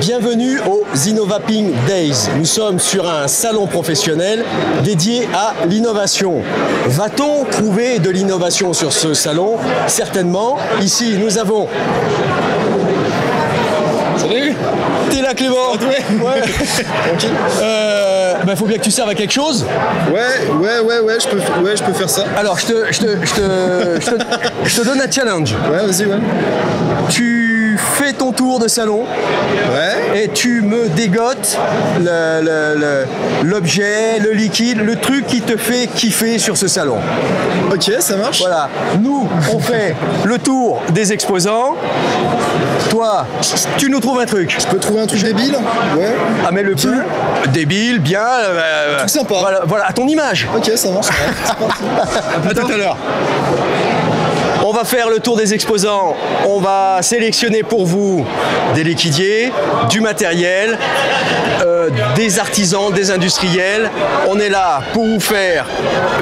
Bienvenue aux Innovaping Days. Nous sommes sur un salon professionnel dédié à l'innovation. Va-t-on trouver de l'innovation sur ce salon? Certainement. Ici, nous avons... Salut! T'es là, Clément? Ouais. Tranquille. Faut bien que tu serves à quelque chose. Ouais, je peux faire ça. Alors, je te donne un challenge. Ouais, vas-y, ouais. Tu fais ton tour de salon. Ouais. Et tu me dégotes l'objet, le liquide, le truc qui te fait kiffer sur ce salon. Ok, ça marche. Voilà. Nous, on fait le tour des exposants. Toi, tu nous trouves un truc. Je peux trouver un truc débile? Ouais. Ah, mais le plus débile, bien. Tout sympa. Voilà, à ton image. Ok, ça marche. À tout à l'heure. On va faire le tour des exposants. On va sélectionner pour vous des liquidiers, du matériel, des artisans, des industriels. On est là pour vous faire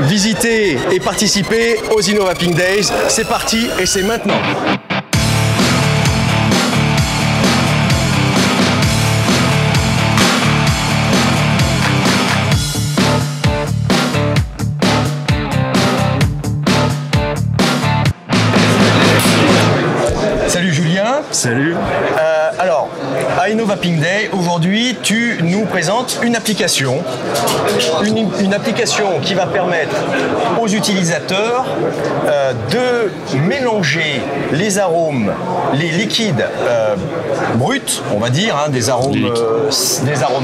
visiter et participer aux Innovaping Days. C'est parti et c'est maintenant. Salut Julien. Salut. Alors, à Innovaping Day, aujourd'hui, tu nous présentes une application. Une application qui va permettre aux utilisateurs de mélanger les arômes, les liquides bruts, on va dire, des arômes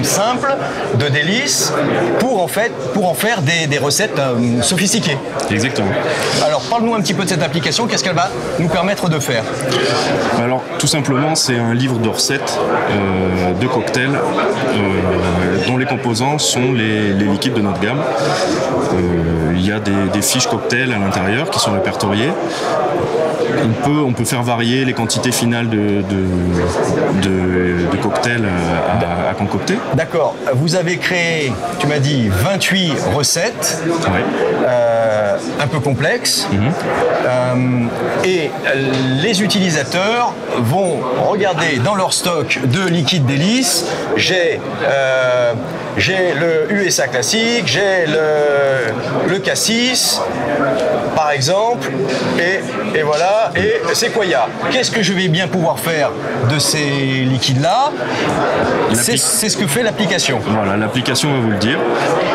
simples, de délices, pour en faire des recettes sophistiquées. Exactement. Alors, parle-nous un petit peu de cette application. Qu'est-ce qu'elle va nous permettre de faire? Alors, tout simplement, c'est un livre de recettes de cocktails dont les composants sont les liquides de notre gamme. Il y a des fiches cocktails à l'intérieur qui sont répertoriées. On peut faire varier les quantités finales de cocktails à concocter. D'accord. Vous avez créé, tu m'as dit, 28 recettes. Ouais. Un peu complexes. Et les utilisateurs vont regarder dans leur stock de liquide délice. J'ai le USA classique, j'ai le Cassis, par exemple, et voilà, et Sequoia. Qu'est-ce que je vais bien pouvoir faire de ces liquides-là? C'est ce que fait l'application. Voilà, l'application va vous le dire.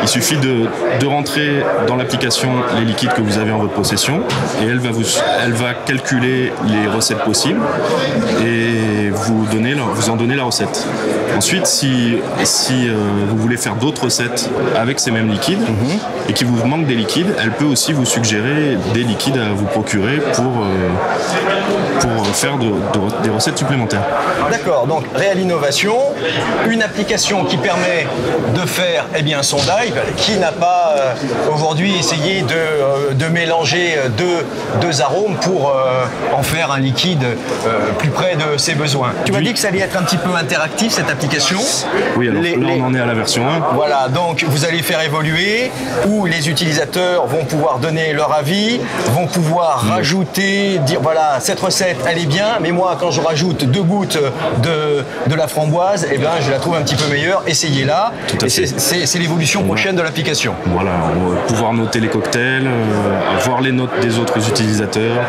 Il suffit de rentrer dans l'application les liquides que vous avez en votre possession et elle va calculer les recettes possibles et vous en donner la recette. Ensuite, si vous voulez faire d'autres recettes avec ces mêmes liquides et qu'il vous manque des liquides, elle peut aussi vous suggérer des liquides à vous procurer pour faire des recettes supplémentaires. D'accord, donc réelle innovation, une application qui permet de faire son dive, qui n'a pas aujourd'hui essayé de mélanger deux arômes pour en faire un liquide plus près de ses besoins. Tu m'as dit que ça allait être un petit peu interactif cette application. Oui, alors là on en est à la version 1. Voilà, donc vous allez faire évoluer, où les utilisateurs vont pouvoir donner leur avis, vont pouvoir rajouter, dire voilà, cette recette elle est bien, mais moi quand je rajoute 2 gouttes de la framboise, je la trouve un petit peu meilleure, essayez-la. Et c'est l'évolution prochaine de l'application. Voilà, on va pouvoir noter les cocktails, voir les notes des autres utilisateurs,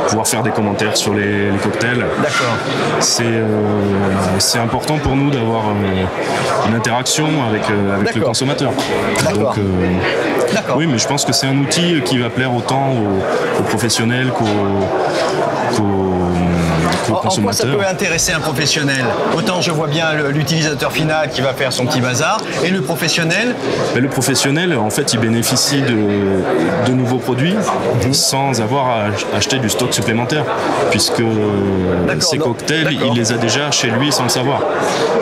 pouvoir faire des commentaires sur les cocktails. D'accord. C'est important pour nous d'avoir une interaction avec le consommateur. D'accord. Donc, oui, mais je pense que c'est un outil qui va plaire autant aux professionnels qu'aux En quoi ça peut intéresser un professionnel? Autant je vois bien l'utilisateur final qui va faire son petit bazar, et le professionnel? Le professionnel, en fait, il bénéficie de nouveaux produits sans avoir à acheter du stock supplémentaire, puisque ces cocktails, il les a déjà chez lui sans le savoir.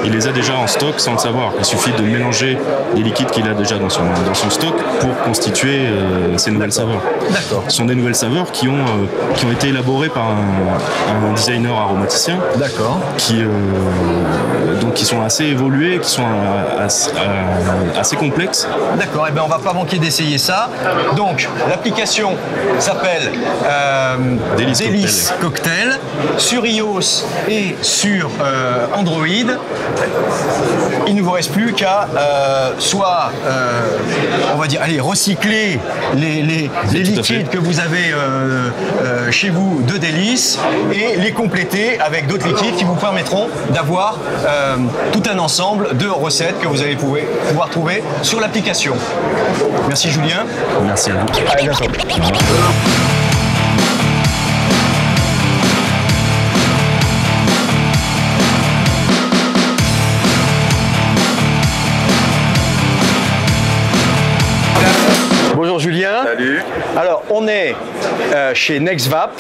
Il les a déjà en stock sans le savoir. Il suffit de mélanger les liquides qu'il a déjà dans son stock pour constituer ces nouvelles saveurs. D'accord. Ce sont des nouvelles saveurs qui ont été élaborées par un designer meilleurs aromaticiens. D'accord. Donc qui sont assez évolués, qui sont assez complexes. D'accord, et bien on va pas manquer d'essayer ça. Donc l'application s'appelle Délice Cocktail sur iOS et sur Android. Il ne vous reste plus qu'à soit on va dire allez recycler les liquides que vous avez chez vous de Délice et les compléter avec d'autres liquides qui vous permettront d'avoir tout un ensemble de recettes que vous allez pouvoir trouver sur l'application. Merci Julien. Merci à vous. À bientôt. Bonjour Julien. Salut. Alors on est chez NextVap.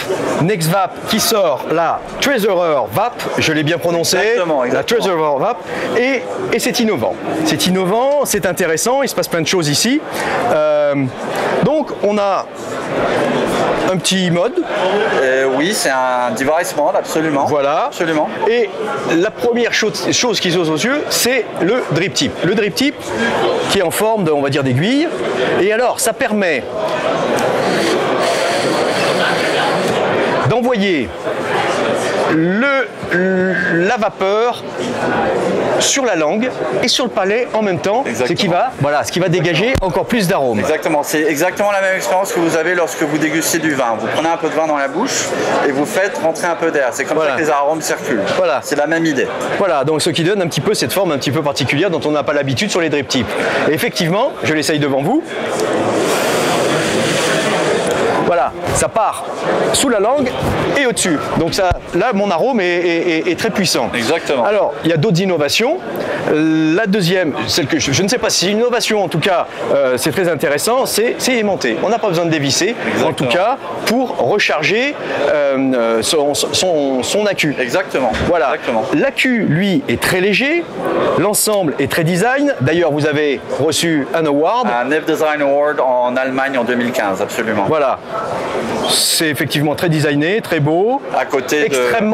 NextVap qui sort la Treasurer Vap, je l'ai bien prononcé. Exactement. La Treasurer Vap. Et c'est innovant. C'est innovant, c'est intéressant, il se passe plein de choses ici. Donc on a un petit mode. Oui, c'est un device mode, absolument. Voilà. Absolument. Et la première chose qui saute aux yeux, c'est le drip tip. Le drip tip qui est en forme de, on va dire, d'aiguille. Et alors, ça permet d'envoyer la vapeur sur la langue et sur le palais en même temps, ce qui va dégager encore plus d'arômes. Exactement, c'est exactement la même expérience que vous avez lorsque vous dégustez du vin. Vous prenez un peu de vin dans la bouche et vous faites rentrer un peu d'air. C'est comme ça que les arômes circulent. Voilà. C'est la même idée. Voilà, donc ce qui donne un petit peu cette forme un petit peu particulière dont on n'a pas l'habitude sur les drip tips. Et effectivement, je l'essaye devant vous. Voilà, ça part sous la langue et au-dessus. Donc ça, là, mon arôme est très puissant. Exactement. Alors, il y a d'autres innovations. La deuxième, celle que je ne sais pas si c'est une innovation, en tout cas, c'est très intéressant, c'est aimanté. On n'a pas besoin de dévisser, en tout cas, pour recharger son accu. Exactement. Voilà. Exactement. L'accu, lui, est très léger. L'ensemble est très design. D'ailleurs, vous avez reçu un award. Un Nef Design Award en Allemagne en 2015, absolument. Voilà. C'est effectivement très designé, très beau. À côté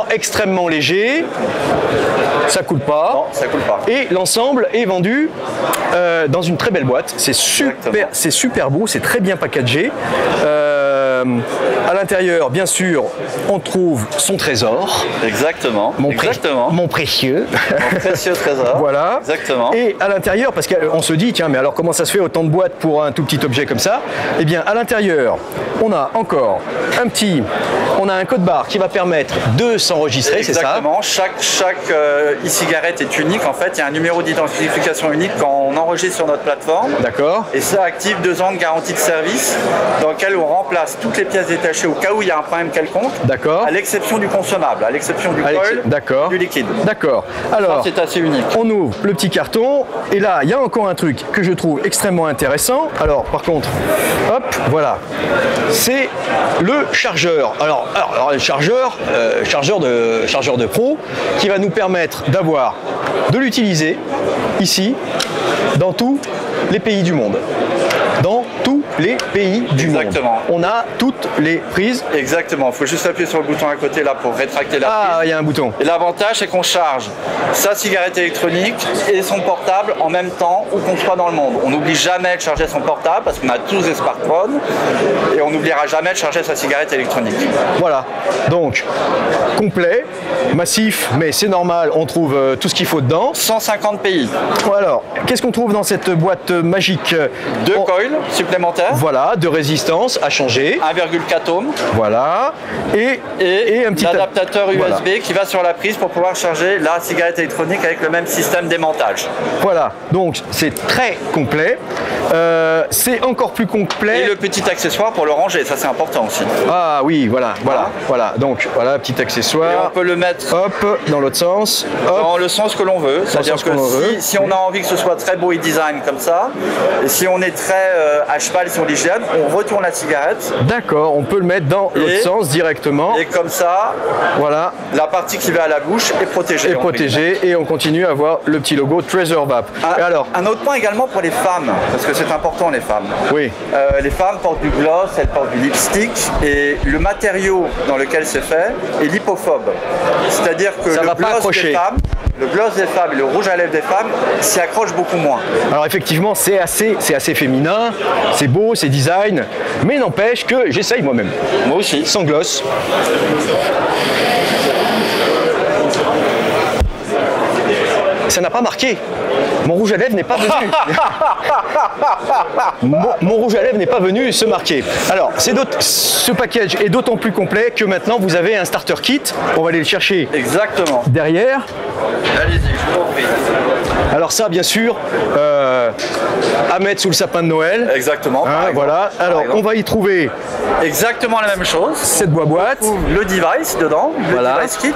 extrêmement léger. Ça coule pas. Non, ça coule pas. Et l'ensemble est vendu dans une très belle boîte. C'est super beau, c'est très bien packagé. À l'intérieur, bien sûr, on trouve son trésor. Exactement. Mon précieux. Mon précieux trésor. Voilà. Exactement. Et à l'intérieur, parce qu'on se dit, tiens, mais alors comment ça se fait autant de boîtes pour un tout petit objet comme ça? Eh bien, à l'intérieur, on a encore on a un code barre qui va permettre de s'enregistrer, c'est ça? Exactement. Chaque e-cigarette est unique. En fait, il y a un numéro d'identification unique quand on enregistre sur notre plateforme. D'accord. Et ça active 2 ans de garantie de service dans lequel on remplace toutes les pièces détachées au cas où il y a un problème quelconque. D'accord. À l'exception du consommable, à l'exception du coil, du liquide. D'accord. Alors, c'est assez unique. On ouvre le petit carton et là, il y a encore un truc que je trouve extrêmement intéressant. Alors, par contre, hop, voilà. C'est le chargeur. Alors le chargeur de pro qui va nous permettre de l'utiliser ici dans tous les pays du monde. Dans tous les pays du monde. Exactement. On a toutes les prises. Exactement. Il faut juste appuyer sur le bouton à côté là pour rétracter la prise. Ah, il y a un bouton. Et l'avantage, c'est qu'on charge sa cigarette électronique et son portable en même temps où qu'on soit dans le monde. On n'oublie jamais de charger son portable parce qu'on a tous des smartphones et on n'oubliera jamais de charger sa cigarette électronique. Voilà. Donc, complet, massif, mais c'est normal, on trouve tout ce qu'il faut dedans. 150 pays. Alors, qu'est-ce qu'on trouve dans cette boîte magique? 2 coils supplémentaires. Voilà, de résistance à changer. 1,4 ohms. Voilà. Et un petit adaptateur USB qui va sur la prise pour pouvoir charger la cigarette électronique avec le même système d'aimantage. Voilà. Donc, c'est très complet. C'est encore plus complet. Et le petit accessoire pour le ranger, ça c'est important aussi. Ah oui, voilà. Donc, voilà, petit accessoire. Et on peut le mettre dans l'autre sens. Dans le sens que l'on veut. C'est-à-dire que si on a envie que ce soit très beau et design comme ça, et si on est très à cheval sur l'hygiène, on retourne la cigarette. D'accord, on peut le mettre dans l'autre sens directement. Et comme ça, voilà, la partie qui va à la bouche est protégée. Et on continue à voir le petit logo Treasure Vape. Et alors, un autre point également pour les femmes, parce que c'est important les femmes. Oui. Les femmes portent du gloss, elles portent du lipstick, et le matériau dans lequel c'est fait est lipophobe. C'est-à-dire que le gloss des femmes et le rouge à lèvres des femmes s'y accrochent beaucoup moins. Alors effectivement, c'est assez féminin, c'est beau, c'est design, mais n'empêche que j'essaye moi-même. Moi aussi. Sans gloss. Ça n'a pas marqué. Mon rouge à lèvres n'est pas venu. mon rouge à lèvres n'est pas venu se marquer. Alors, ce package est d'autant plus complet que maintenant vous avez un starter kit. On va aller le chercher. Exactement. Derrière. Allez-y, je vous en prie. Alors ça, bien sûr, à mettre sous le sapin de Noël. Exactement. Voilà. Alors, on va y trouver exactement la même chose. Cette boîte. Le device dedans, le device kit.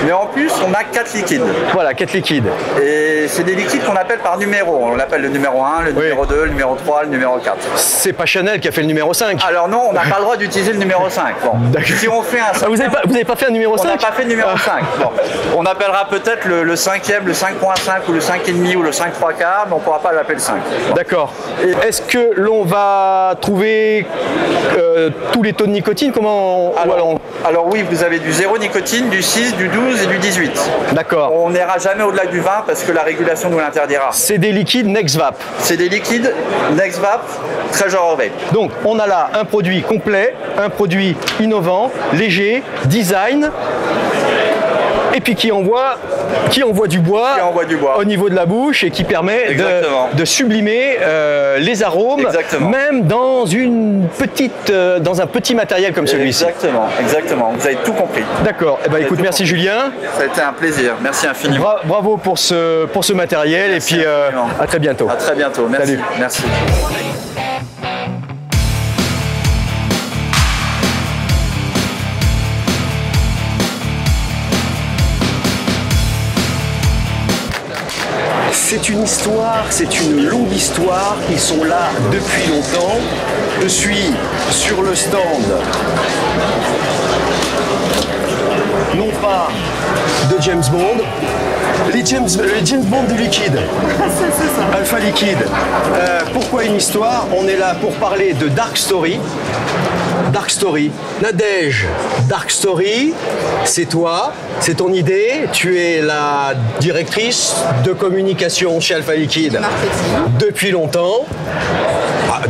Mais en plus, on a 4 liquides. Voilà, 4 liquides. Et c'est des liquides qu'on appelle par numéro. On appelle le numéro 1, le numéro 2, le numéro 3, le numéro 4. C'est pas Chanel qui a fait le numéro 5. Alors non, on n'a pas le droit d'utiliser le numéro 5. Bon. Si on fait un 5, vous n'avez pas fait un numéro 5? On n'a pas fait le numéro 5. Bon. On appellera peut-être le 5e, le 5.5 ou le 5,5 ou le 5 3/4, mais on ne pourra pas l'appeler le 5. Bon. D'accord. Est-ce que l'on va trouver tous les taux de nicotine? Alors oui, vous avez du 0 nicotine, du 6, du 12 et du 18. D'accord. On n'ira jamais au-delà du 20 parce que la régulation nous l'interdira. C'est des liquides NextVape. C'est des liquides NextVape Treasure Vape. Donc on a là un produit complet, un produit innovant, léger, design, et puis qui envoie du bois au niveau de la bouche et qui permet de sublimer les arômes, même dans un petit matériel comme celui-ci. Exactement, vous avez tout compris. D'accord, écoute, merci Julien. Ça a été un plaisir, merci infiniment. Bravo pour ce matériel, merci, et puis à très bientôt. À très bientôt, merci. Salut. Merci. C'est une histoire, c'est une longue histoire. Ils sont là depuis longtemps. Je suis sur le stand, non pas de James Bond, les James Bond du liquide. C'est ça. Alpha Liquide. Pourquoi une histoire? On est là pour parler de Dark Story. Dark Story. Nadège, Dark Story, c'est toi, c'est ton idée. Tu es la directrice de communication chez Alpha Liquide depuis longtemps.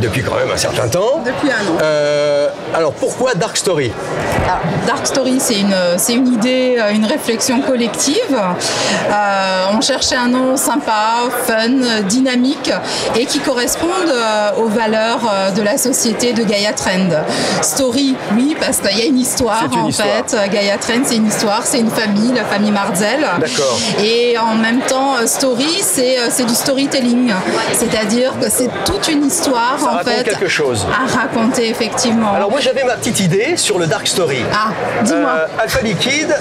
Depuis quand même un certain temps. Depuis un an. Alors pourquoi Dark Story? Alors, Dark Story, c'est une idée, une réflexion collective. On cherchait un nom sympa, fun, dynamique et qui corresponde aux valeurs de la société de Gaia Trend. Story, oui, parce qu'il y a une histoire fait. Gaia Trend, c'est une histoire, c'est une famille, la famille Marzel. D'accord. Et en même temps, Story, c'est du storytelling. C'est-à-dire que c'est toute une histoire ça raconte quelque chose à raconter, effectivement. Alors moi j'avais ma petite idée sur le Dark Story. Ah, dis-moi. Alpha Liquide,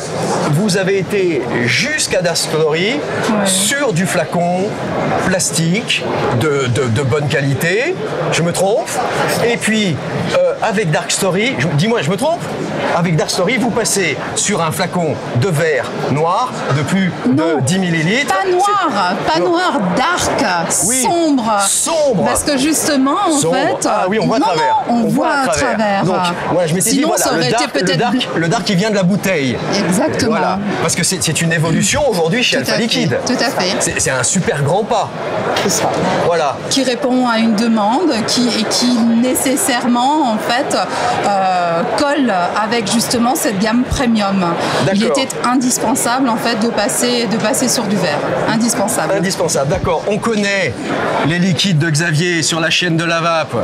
vous avez été jusqu'à Dark Story sur du flacon plastique de bonne qualité. Je me trompe? Et puis avec Dark Story, dis-moi, je me trompe? Avec Dark Story, vous passez sur un flacon de verre noir de plus de 10 millilitres. Pas noir, dark, sombre. Parce que justement, en fait... Ah oui, on voit à travers. On voit à travers. Donc, moi, je m'étais dit, voilà, le dark qui vient de la bouteille. Exactement. Voilà. Parce que c'est une évolution aujourd'hui chez Alpha Liquide. Tout à fait. C'est un super grand pas. C'est ça. Voilà. Qui répond à une demande et qui nécessairement, en fait, colle avec justement cette gamme premium. Il était indispensable, en fait, de passer sur du verre. Indispensable. Indispensable, d'accord. On connaît les liquides de Xavier sur la chaîne de la vape.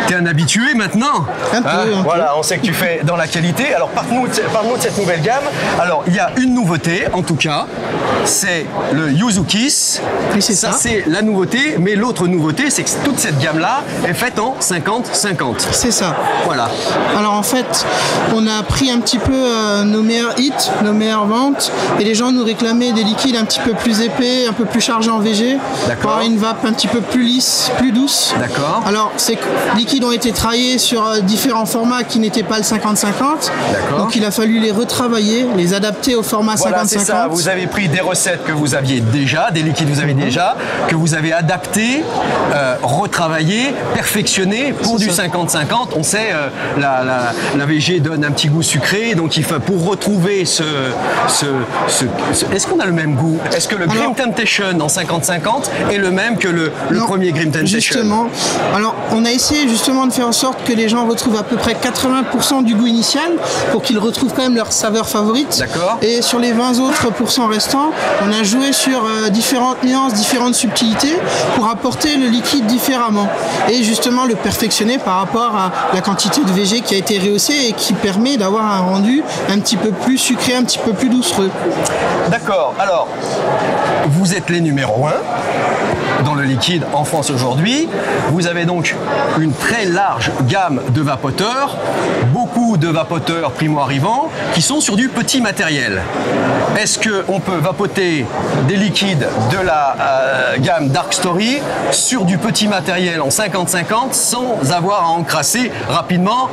T'es un habitué maintenant? Un peu. Voilà, on sait que tu fais dans la qualité. Alors parle-nous de cette nouvelle gamme. Alors il y a une nouveauté, en tout cas, c'est le Yuzu Kiss. Oui, c'est ça. C'est la nouveauté, mais l'autre nouveauté, c'est que toute cette gamme-là est faite en 50-50. C'est ça. Voilà. Alors en fait, on a pris un petit peu nos meilleurs hits, nos meilleures ventes, et les gens nous réclamaient des liquides un petit peu plus épais, un peu plus chargés en VG, pour avoir une vape un petit peu plus lisse, plus douce. D'accord. Alors, ces liquides ont été travaillés sur différents formats qui n'étaient pas le 50-50. Donc, il a fallu les retravailler, les adapter au format 50-50. Voilà, c'est ça. Vous avez pris des recettes que vous aviez déjà, des liquides que vous avez déjà, que vous avez adaptés, retravaillés, perfectionnés pour du 50-50. On sait, la VG donne un petit goût sucré, donc il faut, pour retrouver est-ce qu'on a le même goût? Est-ce que le Grim Temptation en 50-50 est le même que le premier Grim Temptation? Justement. Alors, on a essayé justement de faire en sorte que les gens retrouvent à peu près 80% du goût initial pour qu'ils retrouvent quand même leur saveur favorite. D'accord. Et sur les 20 autres pourcents restants, on a joué sur différentes nuances, différentes subtilités pour apporter le liquide différemment et justement le perfectionner par rapport à la quantité de VG qui a été rehaussée et qui permet d'avoir un rendu un petit peu plus sucré, un petit peu plus doucereux. D'accord. Alors, vous êtes les numéros 1 dans le liquide en France aujourd'hui. Vous avez donc une très large gamme de vapoteurs, beaucoup de vapoteurs primo-arrivants qui sont sur du petit matériel. Est-ce qu'on peut vapoter des liquides de la gamme Dark Story sur du petit matériel en 50-50 sans avoir à encrasser rapidement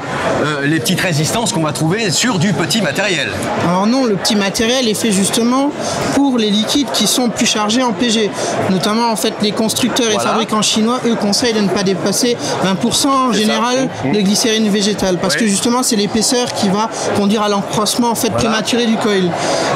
les petites résistances qu'on va trouver sur du petit matériel? Alors non, le petit matériel est fait justement pour les liquides qui sont plus chargés en PG. Notamment en fait les constructeurs et fabricants chinois, eux, conseillent de ne pas dépasser 20% en général de glycérine végétale parce que justement c'est l'épaisseur qui va conduire à l'encroissement en fait prématuré du coil.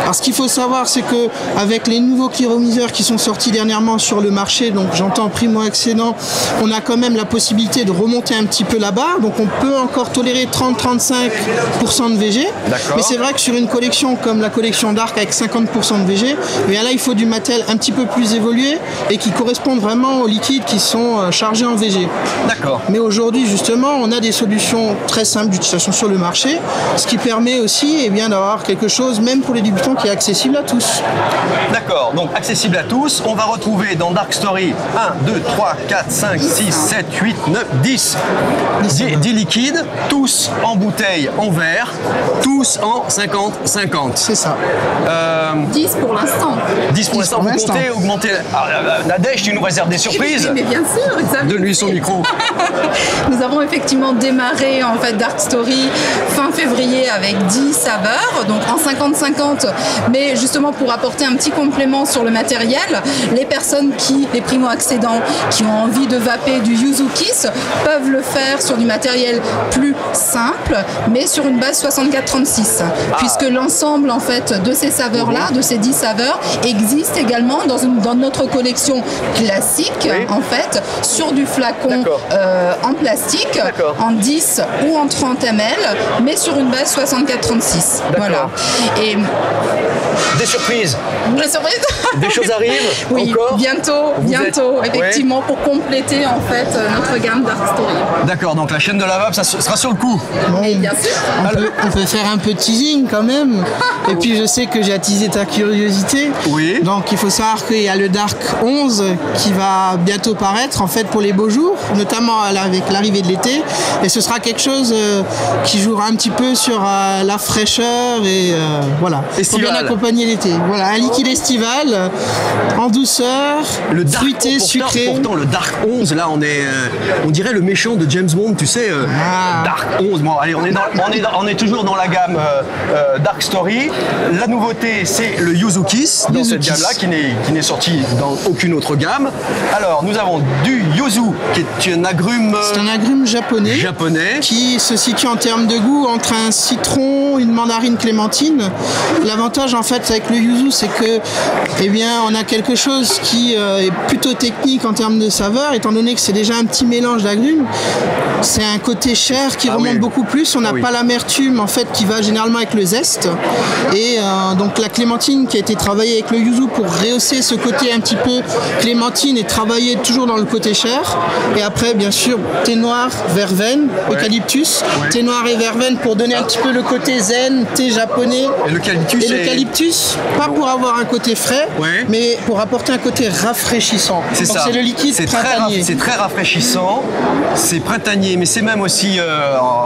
Alors ce qu'il faut savoir, c'est que avec les nouveaux chiromiseurs qui sont sortis dernièrement sur le marché, donc j'entends primo-accédant, on a quand même la possibilité de remonter un petit peu la barre, donc on peut encore tolérer 30-35% de VG, mais c'est vrai que sur une collection comme la collection Dark avec 50% de VG, bien là il faut du matériel un petit peu plus évolué et qui correspondent vraiment aux liquides qui sont chargés en VG. D'accord. Mais aujourd'hui justement on a des solutions très simples d'utilisation sur le marché, ce qui permet aussi d'avoir quelque chose même pour les débutants qui est accessible à tous. D'accord, donc accessible à tous. On va retrouver dans Dark Story 1, 2, 3, 4, 5, 6, 7, 8, 9, 10 liquides, tous en bouteille en verre, tous en 50-50. C'est ça. 10 pour l'instant. 10 pour l'instant. Vous comptez augmenter. Nadège, tu nous réserves des surprises? Mais bien sûr, exactement. Donne-lui son micro. Nous avons effectivement démarré en fait Dark Story fin février avec 10 saveurs, donc en 50-50, mais justement pour apporter un petit complément sur le matériel, les personnes les primo-accédants qui ont envie de vaper du Yuzu Kiss peuvent le faire sur du matériel plus simple, mais sur une base 64-36, puisque l'ensemble en fait de ces saveurs-là, de ces 10 saveurs, existe également dans notre collection classique, en fait, sur du flacon en plastique, en 10 ou en 30 ml, mais sur une base 64-36. Voilà. Et des surprises. Des surprises. Des choses arrivent. Oui, encore bientôt, effectivement, pour compléter en fait notre gamme Dark Story. D'accord, donc la chaîne de la vape, ça sera sur le coup. Et bien sûr. On peut faire un peu de teasing quand même. Et puis je sais que j'ai attisé ta curiosité. Oui. Donc il faut savoir qu'il y a le Dark 11 qui va bientôt paraître en fait pour les beaux jours, notamment avec l'arrivée de l'été. Et ce sera quelque chose qui jouera un petit peu sur la fraîcheur et voilà. Pour bien accompagner l'été. Voilà, un liquide estival en douceur, fruité, sucré. Pourtant le Dark 11, là on dirait le méchant de James Bond, tu sais, Dark 11. Bon, allez, on est toujours dans la gamme Dark Story. La nouveauté, c'est le Yuzu Kiss dans cette gamme-là qui n'est sorti dans aucune autre gamme. Alors, nous avons du Yuzu qui est un agrume. C'est un agrume japonais qui se situe en termes de goût entre un citron, une mandarine clémentine. L'avantage en fait avec le Yuzu, c'est que on a quelque chose qui est plutôt technique en termes de saveur, étant donné que c'est déjà un petit mélange d'agrumes. C'est un côté chair qui remonte beaucoup plus. On n'a pas l'amertume en fait qui va généralement avec le zeste. Et donc la clémentine qui a été travaillée avec le Yuzu pour rehausser ce côté un petit peu clémentine et travailler toujours dans le côté chair. Et après bien sûr thé noir, verveine, eucalyptus, thé noir et verveine verveine pour donner un petit peu le côté zen, thé japonais. Et l'eucalyptus. Et l'eucalyptus, pas pour avoir un côté frais, mais pour apporter un côté rafraîchissant. C'est ça. C'est le liquide printanier. C'est très rafraîchissant, c'est printanier, mais c'est même aussi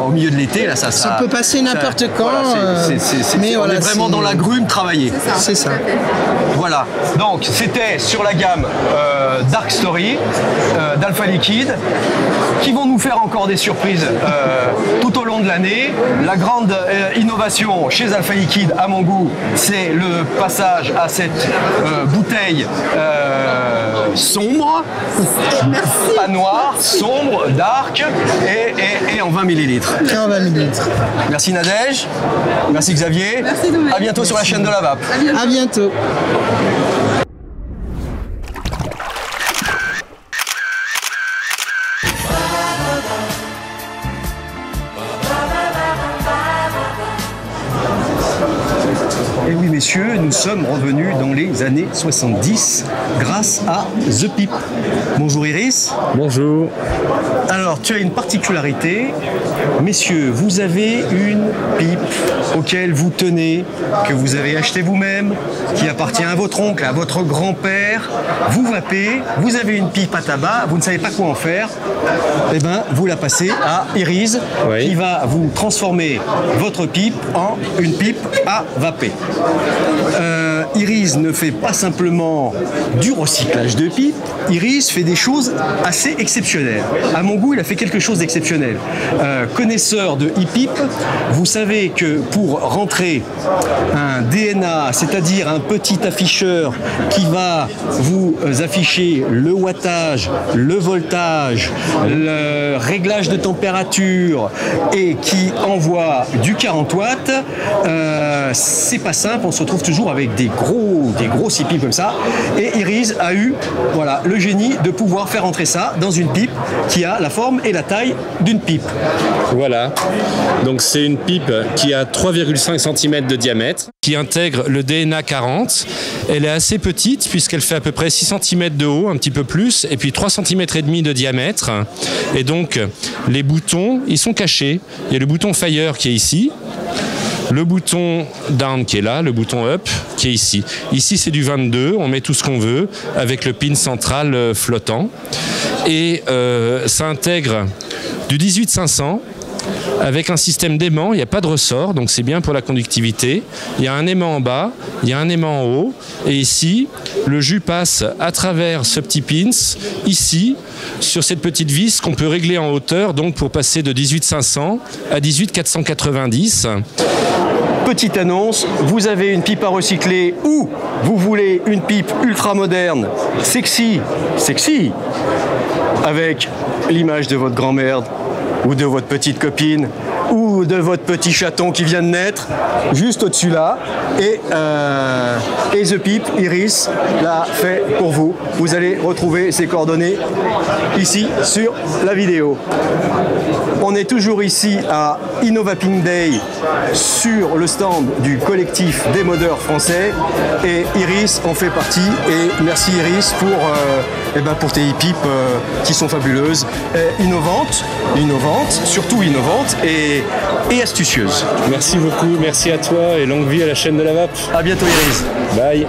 au milieu de l'été. Là, ça peut passer n'importe quand. Mais on est vraiment dans l'agrume travaillé. C'est ça. Voilà. Donc c'était sur la gamme Dark Story d'Alpha Liquide, qui vont nous faire encore des surprises tout au long de l'année. La grande innovation chez Alpha Liquide, à mon goût, c'est le passage à cette bouteille sombre, pas noire, sombre, dark et en 20 millilitres. Et en 20 millilitres. Merci Nadège, merci Xavier. Merci Doumé. À bientôt sur la chaîne de la VAP. À bientôt. Et oui messieurs, nous sommes revenus dans les années 70 grâce à The Pipe. Bonjour Iris. Bonjour. Alors tu as une particularité, messieurs, vous avez une pipe auquel vous tenez, que vous avez acheté vous-même, qui appartient à votre oncle, à votre grand-père, vous vapez, vous avez une pipe à tabac, vous ne savez pas quoi en faire, et bien vous la passez à Iris, qui va vous transformer votre pipe en une pipe à vaper. Iris ne fait pas simplement du recyclage de pipes, Iris fait des choses assez exceptionnelles. À mon goût, il a fait quelque chose d'exceptionnel. Connaisseur de e-pipe, vous savez que pour rentrer un DNA, c'est-à-dire un petit afficheur qui va vous afficher le wattage, le voltage, le réglage de température et qui envoie du 40 watts, c'est pas simple, on se retrouve toujours avec des gros e-pipes comme ça. Et Iris a eu le génie de pouvoir faire entrer ça dans une pipe qui a la forme et la taille d'une pipe. Voilà, donc c'est une pipe qui a 3,5 cm de diamètre, qui intègre le DNA 40. Elle est assez petite puisqu'elle fait à peu près 6 cm de haut, un petit peu plus, et puis 3 cm et demi de diamètre. Et donc les boutons, ils sont cachés. Il y a le bouton Fire qui est ici, le bouton down qui est là, le bouton up qui est ici. Ici c'est du 22, on met tout ce qu'on veut avec le pin central flottant. Et ça intègre du 18500 avec un système d'aimant, il n'y a pas de ressort, donc c'est bien pour la conductivité. Il y a un aimant en bas, il y a un aimant en haut, et ici, le jus passe à travers ce petit pins, ici, sur cette petite vis qu'on peut régler en hauteur, donc pour passer de 18500 à 18490. Petite annonce, vous avez une pipe à recycler ou vous voulez une pipe ultra moderne, sexy, avec l'image de votre grand-mère ou de votre petite copine ou de votre petit chaton qui vient de naître, juste au-dessus là. Et The Pipe, Iris, l'a fait pour vous. Vous allez retrouver ses coordonnées ici sur la vidéo. On est toujours ici à Innovaping Day sur le stand du collectif des modeurs français et Iris en fait partie. Et merci Iris pour tes e-pipes qui sont fabuleuses, innovantes, surtout innovantes et astucieuses. Merci beaucoup, merci à toi et longue vie à la chaîne de la VAP. À bientôt Iris. Bye.